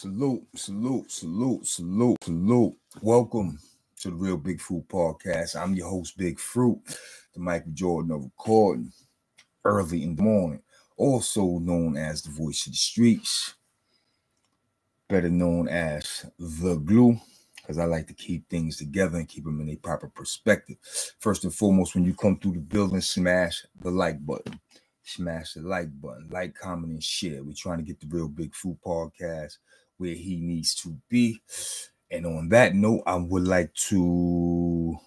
Salute, salute, salute, salute, salute. Welcome to the Real Big Fruit Podcast. I'm your host, Big Fruit, the Michael Jordan of recording early in the morning, also known as the voice of the streets, better known as the glue, because I like to keep things together and keep them in a proper perspective. First and foremost, when you come through the building, smash the like button. Smash the like button, like, comment, and share. We're trying to get the Real Big Fruit Podcast where he needs to be. And on that note, I would like to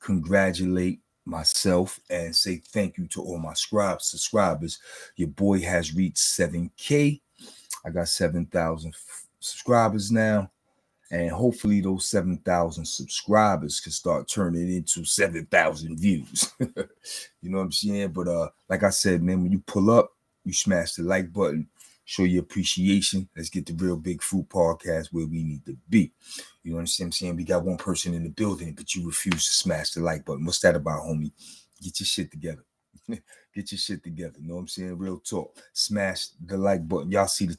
congratulate myself and say thank you to all my subscribers. Your boy has reached 7K. I got 7,000 subscribers now. And hopefully those 7,000 subscribers can start turning into 7,000 views. You know what I'm saying? But like I said, man, when you pull up, you smash the like button, show your appreciation. Let's get the Real Big Fruit Podcast where we need to be. You know what I'm saying? We got one person in the building, but you refuse to smash the like button. What's that about, homie? Get your shit together. Get your shit together. You know what I'm saying? Real talk. Smash the like button. Y'all see the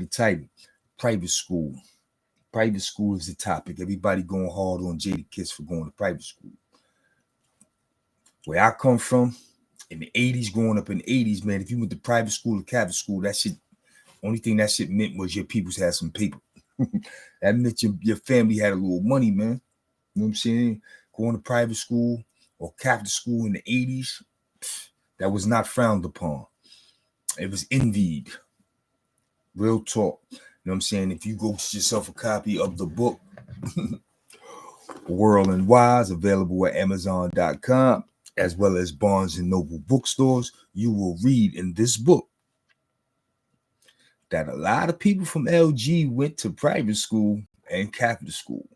title? Private school. Private school is the topic. Everybody going hard on Jada Kiss for going to private school. Where I come from, in the 80s, growing up in the 80s, man, if you went to private school or Catholic school, that shit, only thing that shit meant was your peoples had some paper. That meant your family had a little money, man. You know what I'm saying? Going to private school or Catholic school in the 80s, that was not frowned upon. It was envied. Real talk. You know what I'm saying? If you go get yourself a copy of the book, World and Wise, available at Amazon.com, as well as Barnes and Noble bookstores, you will read in this book that a lot of people from LG went to private school and Catholic school.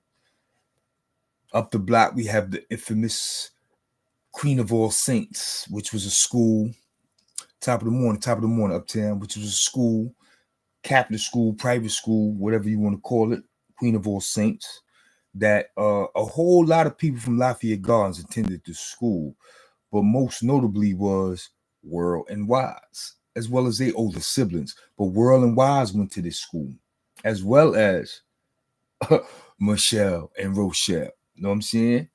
Up the block, we have the infamous Queen of All Saints, which was a school, top of the morning, uptown, which was a school, Catholic school, private school, whatever you want to call it, Queen of All Saints, that a whole lot of people from Lafayette Gardens attended the school, but most notably was World and Wise, as well as their older siblings. But World and Wise went to this school, as well as Michelle and Rochelle. You know what I'm saying?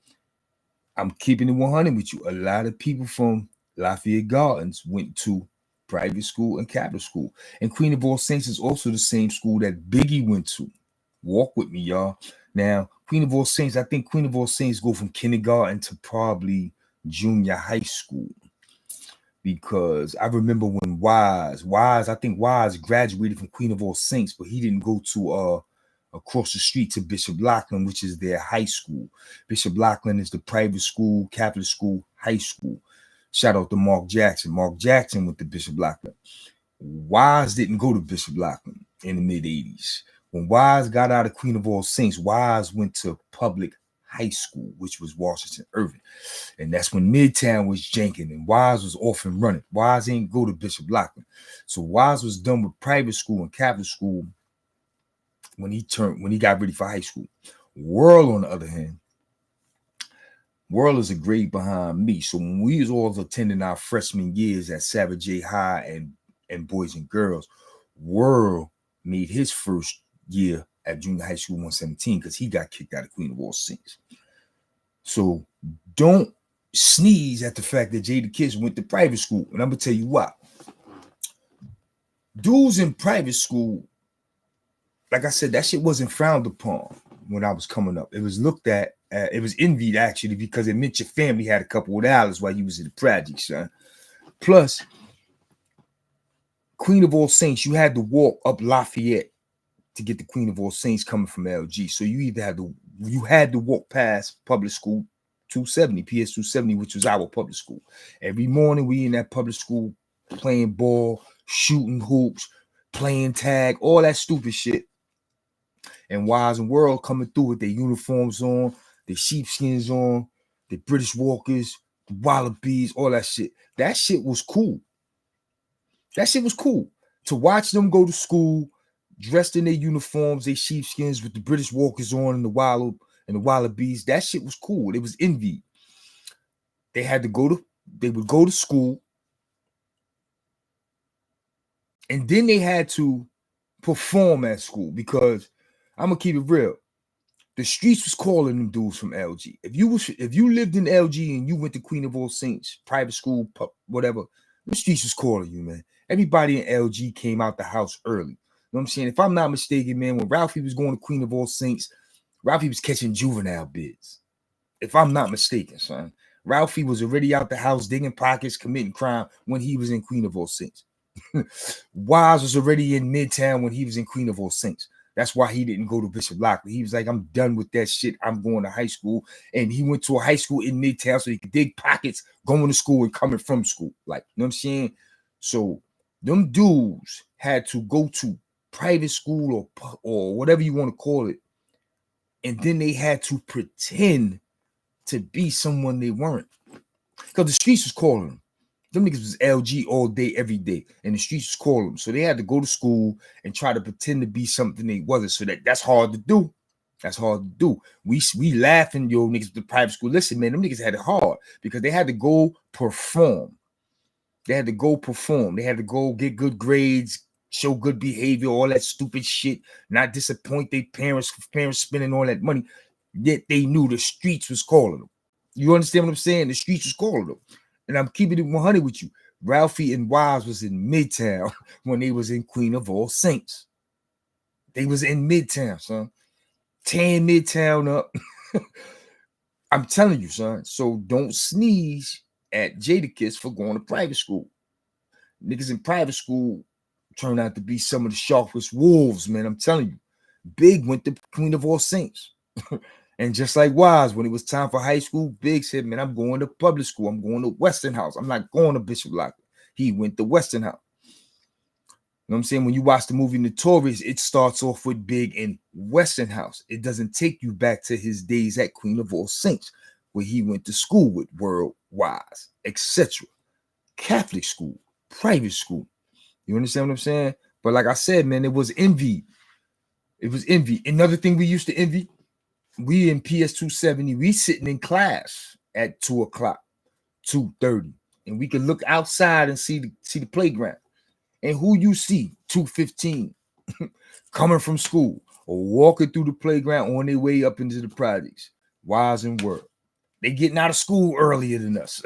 I'm keeping it 100 with you. A lot of people from Lafayette Gardens went to private school and Catholic school. And Queen of All Saints is also the same school that Biggie went to. Walk with me, y'all. Now, Queen of All Saints, I think Queen of All Saints go from kindergarten to probably junior high school. Because I remember when Wise graduated from Queen of All Saints, but he didn't go to across the street to Bishop Lachlan, which is their high school. Bishop Lachlan is the private school, Catholic school, high school. Shout out to Mark Jackson. Mark Jackson went to Bishop Lachlan. Wise didn't go to Bishop Lachlan in the mid-'80s. When Wise got out of Queen of All Saints, Wise went to public high school, which was Washington Irving. And that's when Midtown was janking and Wise was off and running. Wise ain't go to Bishop Lachlan. So Wise was done with private school and Catholic school when he got ready for high school. World, on the other hand, World is a grade behind me. So when we was all attending our freshman years at Savage J High and Boys and Girls, World made his first year at junior high school 117 because he got kicked out of Queen of All Saints. So don't sneeze at the fact that Jada Kiss went to private school. And I'm going to tell you what. Dudes in private school, like I said, that shit wasn't frowned upon when I was coming up. It was looked at, it was envied actually, because it meant your family had a couple of dollars while you was in the project, son. Plus, Queen of All Saints, you had to walk up Lafayette to get the Queen of All Saints coming from LG. So you had to walk past public school 270, PS 270, which was our public school. Every morning we in that public school playing ball, shooting hoops, playing tag, all that stupid shit. And Wise and World coming through with their uniforms on, their sheepskins on, the British Walkers, the Wallabies, all that shit. That shit was cool. That shit was cool. To watch them go to school dressed in their uniforms, their sheepskins with the British Walkers on and the Wallabies, that shit was cool. It was envy. They would go to school, and then they had to perform at school, because I'm gonna keep it real. The streets was calling them dudes from LG. If you lived in LG and you went to Queen of All Saints private school, whatever, the streets was calling you, man. Everybody in LG came out the house early. You know what I'm saying? If I'm not mistaken, man, when Ralphie was going to Queen of All Saints, Ralphie was catching juvenile bids. If I'm not mistaken, son. Ralphie was already out the house digging pockets, committing crime when he was in Queen of All Saints. Wise was already in Midtown when he was in Queen of All Saints. That's why he didn't go to Bishop Lockley. He was like, I'm done with that shit. I'm going to high school. And he went to a high school in Midtown so he could dig pockets, going to school and coming from school. Like, you know what I'm saying? So them dudes had to go to private school or whatever you want to call it. And then they had to pretend to be someone they weren't. Because the streets was calling them. Them niggas was LG all day, every day. And the streets was calling them. So they had to go to school and try to pretend to be something they wasn't. So that's hard to do. That's hard to do. We laughing, yo, niggas at the private school. Listen, man, them niggas had it hard because they had to go perform. They had to go perform. They had to go get good grades, show good behavior, all that stupid shit, not disappoint their parents spending all that money. Yet they knew the streets was calling them. You understand what I'm saying? The streets was calling them. And I'm keeping it 100 with you. Ralphie and Wise was in Midtown when they was in Queen of All Saints. They was in Midtown, son. Tearing Midtown up. I'm telling you, son. So don't sneeze at Jadakiss for going to private school. Niggas in private school turn out to be some of the sharpest wolves, man. I'm telling you. Big went to Queen of All Saints. And just like Wise, when it was time for high school, Big said, man, I'm going to public school. I'm going to Western House. I'm not going to Bishop Lockley. He went to Western House. You know what I'm saying? When you watch the movie Notorious, it starts off with Big in Western House. It doesn't take you back to his days at Queen of All Saints, where he went to school with World Wise, etc. Catholic school, private school. You understand what I'm saying? But like I said, man, it was envy. It was envy. Another thing we used to envy, we in PS 270, we sitting in class at 2 o'clock, 2:30, and we could look outside and see the playground. And who you see, 2:15, coming from school or walking through the playground on their way up into the projects. Wise and World. They getting out of school earlier than us.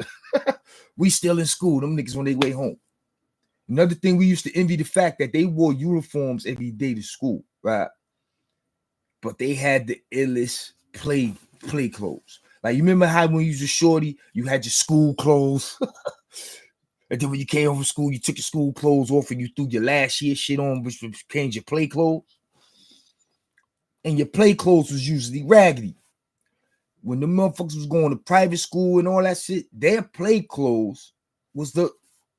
We still in school. Them niggas on their way home. Another thing, we used to envy the fact that they wore uniforms every day to school, right? But they had the illest play clothes. Like, you remember how when you was a shorty, you had your school clothes? And then when you came home from school, you took your school clothes off and you threw your last year shit on, which became your play clothes. And your play clothes was usually raggedy. When the motherfuckers was going to private school and all that shit, their play clothes was the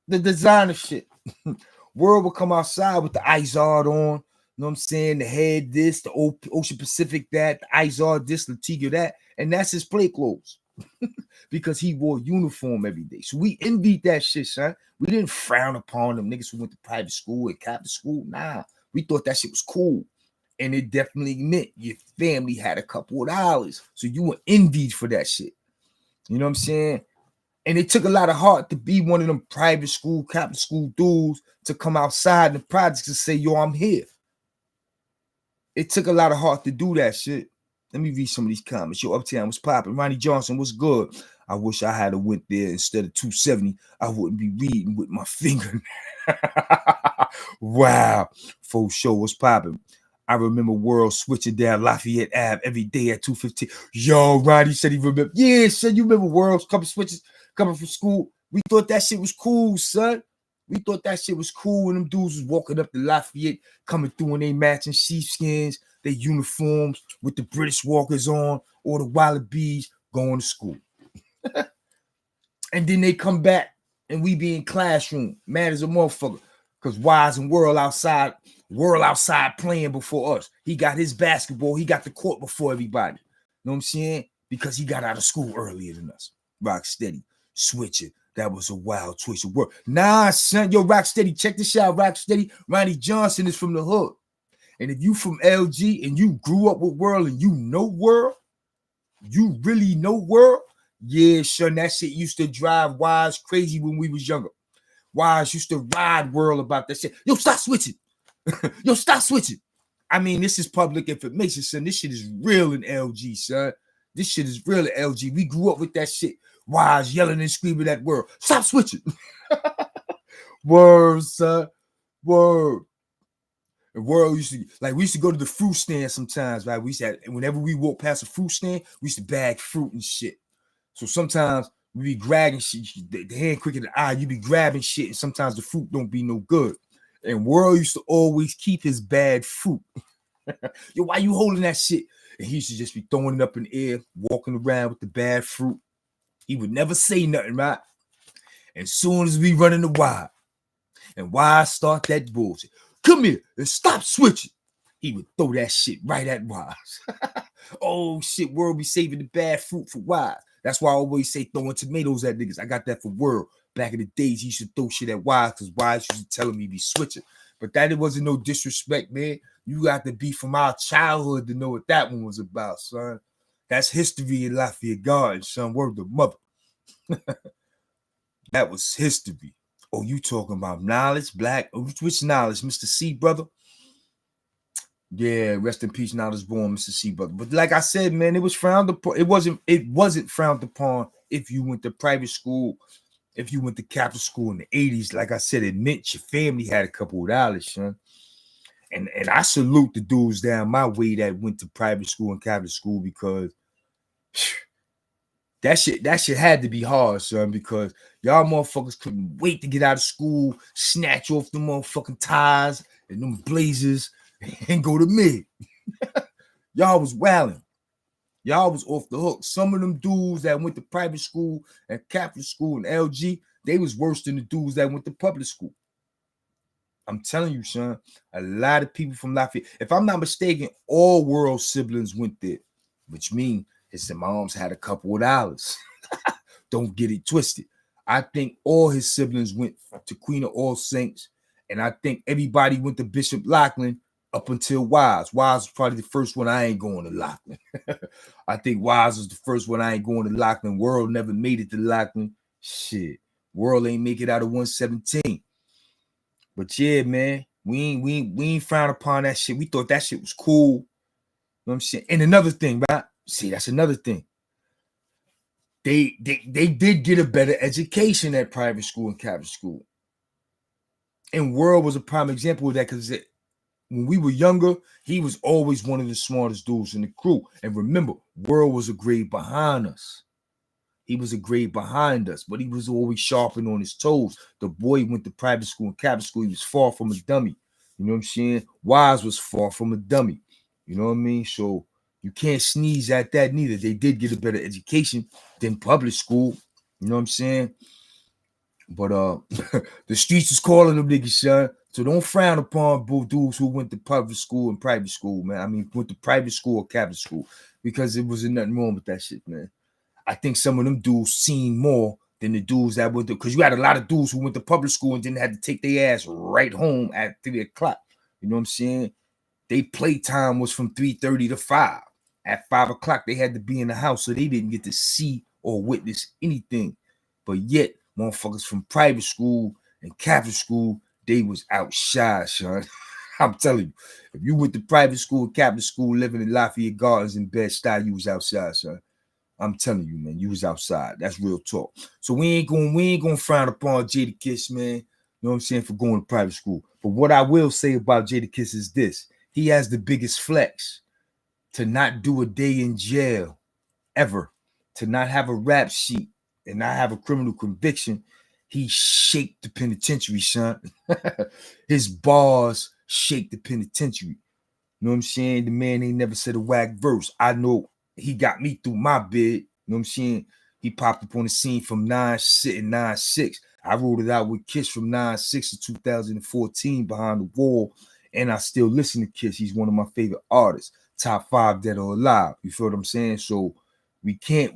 designer shit. World would come outside with the Izard on. You know what I'm saying? The head this, the Ocean Pacific that, the Izard this, Latiga that, and that's his play clothes. Because he wore uniform every day. So we envied that shit, son. We didn't frown upon them niggas who went to private school and Catholic school. Nah, we thought that shit was cool. And it definitely meant your family had a couple of dollars. So you were envied for that shit. You know what I'm saying? And it took a lot of heart to be one of them private school, Catholic school dudes to come outside in the projects and say, yo, I'm here. It took a lot of heart to do that shit. Let me read some of these comments. Yo, Uptown was popping. Ronnie Johnson was good. I wish I had went there instead of 270. I wouldn't be reading with my finger. Wow. Full show was popping. I remember World switching down Lafayette Ave every day at 2:15. Yo, Ronnie said he remember. Yeah, son, you remember World's coming from school. We thought that shit was cool, son. We thought that shit was cool when them dudes was walking up to Lafayette, coming through in their matching sheepskins, their uniforms with the British walkers on, or the Wallabies going to school. And then they come back and we be in classroom, mad as a motherfucker, because Wise and World outside playing before us. He got his basketball, he got the court before everybody. You know what I'm saying? Because he got out of school earlier than us. Rock steady, switching. That was a wild choice of word. Nah, son, yo, Rock steady, check this out, Rock steady. Ronnie Johnson is from the hood. And if you from LG and you grew up with World and you know World, you really know World, yeah, son, that shit used to drive Wise crazy when we was younger. Wise used to ride World about that shit. Yo, stop switching. Yo, stop switching. I mean, this is public information, son. This shit is real in LG, son. This shit is real in LG. We grew up with that shit. Wise yelling and screaming at world. Stop switching. Word, son. Word. The world used to, like, we used to go to the fruit stand sometimes, right? We used to have, whenever we walked past a fruit stand, we used to bag fruit and shit. So sometimes we be grabbing shit, the hand quicker than the eye, you be grabbing shit, and sometimes the fruit don't be no good. And world used to always keep his bad fruit. Yo, why you holding that shit? And he used to just be throwing it up in the air, walking around with the bad fruit. He would never say nothing, right? As soon as we run in the wild, and Wise start that bullshit, come here and stop switching, he would throw that shit right at Wise. Oh shit, world be saving the bad fruit for Wise. That's why I always say throwing tomatoes at niggas. I got that for world. Back in the days, he used to throw shit at Wise because Wise used to tell him he be switching. But that it wasn't no disrespect, man. You got to be from our childhood to know what that one was about, son. That's history in Lafayette Gardens, son. Word of mother. That was history. Oh, you talking about knowledge, black? Which knowledge, Mr. C, brother? Yeah, rest in peace, knowledge born, Mr. C, brother. But like I said, man, it was frowned upon. It wasn't frowned upon if you went to private school, if you went to Catholic school in the 80s. Like I said, it meant your family had a couple of dollars, son. And I salute the dudes down my way that went to private school and Catholic school, because that shit had to be hard, son, because y'all motherfuckers couldn't wait to get out of school, snatch off the motherfucking ties and them blazers and go to mid. Y'all was wilding. Y'all was off the hook. Some of them dudes that went to private school and Catholic school and LG, they was worse than the dudes that went to public school. I'm telling you, son, a lot of people from Lafayette, if I'm not mistaken, all world siblings went there, which means his moms had a couple of dollars. Don't get it twisted. I think all his siblings went to Queen of All Saints, and I think everybody went to Bishop Lachlan up until Wise. Wise was probably the first one I ain't going to Lachlan. I think Wise was the first one I ain't going to Lachlan. World never made it to Lachlan. Shit, World ain't make it out of 117. But yeah, man, we ain't frowned upon that shit. We thought that shit was cool. You know what I'm saying? And another thing, right? See, that's another thing. They did get a better education at private school and Catholic school. And World was a prime example of that, because when we were younger, he was always one of the smartest dudes in the crew. And remember, World was a grade behind us. He was a grade behind us, but he was always sharpened on his toes. The boy went to private school and Catholic school. He was far from a dummy. You know what I'm saying? Wise was far from a dummy. You know what I mean? So you can't sneeze at that neither. They did get a better education than public school. You know what I'm saying? But the streets is calling them niggas, son. So don't frown upon both dudes who went to public school and private school, man. I mean, went to private school or Catholic school, because it wasn't nothing wrong with that shit, man. I think some of them dudes seen more than the dudes that went to, because you had a lot of dudes who went to public school and then had to take their ass right home at 3 o'clock. You know what I'm saying? They playtime was from 3:30 to 5. At 5 o'clock, they had to be in the house, so they didn't get to see or witness anything. But yet, motherfuckers from private school and Catholic school, they was out shy, son. I'm telling you, if you went to private school and Catholic school, living in Lafayette Gardens in Bed-Stuy, you was outside, son. I'm telling you, man, you was outside. That's real talk. So we ain't gonna frown upon Jadakiss, man. You know what I'm saying, for going to private school. But what I will say about Jadakiss is this: he has the biggest flex to not do a day in jail ever, to not have a rap sheet and not have a criminal conviction. He shaped the penitentiary, son. His bars shaped the penitentiary. You know what I'm saying? The man ain't never said a whack verse. I know he got me through my bid. You know what I'm saying? He popped up on the scene from 9-6 and 9-6. I wrote it out with Kiss from 9-6 to 2014, Behind the Wall. And I still listen to Kiss. He's one of my favorite artists. Top 5 dead or alive. You feel what I'm saying? So we can't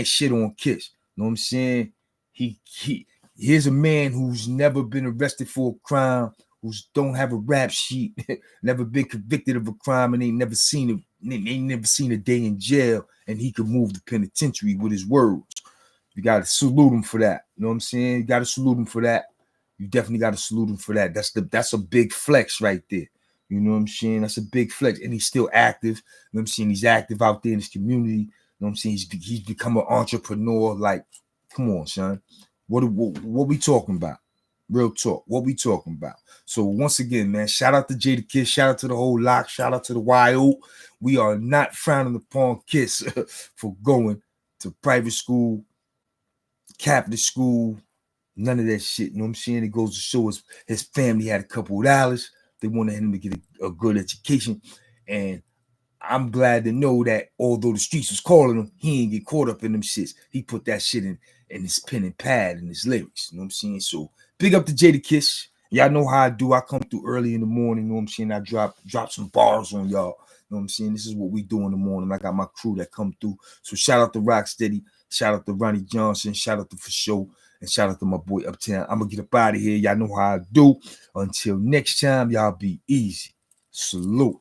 shit on Kiss. You know what I'm saying? Here's a man who's never been arrested for a crime, who don't have a rap sheet, never been convicted of a crime, and ain't never seen a day in jail, and he could move the penitentiary with his words. You got to salute him for that. You know what I'm saying? You got to salute him for that. You definitely got to salute him for that. That's a big flex right there. You know what I'm saying? That's a big flex. And he's still active. You know what I'm saying? He's active out there in his community. You know what I'm saying? He's become an entrepreneur. Like, come on, son. What we talking about? Real talk. What we talking about? So once again, man, shout out to Jada Kiss. Shout out to the whole lock. Shout out to the YO. We are not frowning upon Kiss for going to private school, Catholic school, none of that shit. You know what I'm saying? It goes to show us his family had a couple of dollars. They wanted him to get a good education. And I'm glad to know that although the streets was calling him, he ain't get caught up in them shits. He put that shit in his pen and pad and his lyrics. You know what I'm saying? So big up to Jada Kiss. Y'all know how I do. I come through early in the morning. You know what I'm saying? I drop some bars on y'all. You know what I'm saying? This is what we do in the morning. I got my crew that come through. So shout out to Rocksteady. Shout out to Ronnie Johnson. Shout out to For Show. And shout out to my boy Uptown. I'm going to get up out of here. Y'all know how I do. Until next time, y'all be easy. Salute.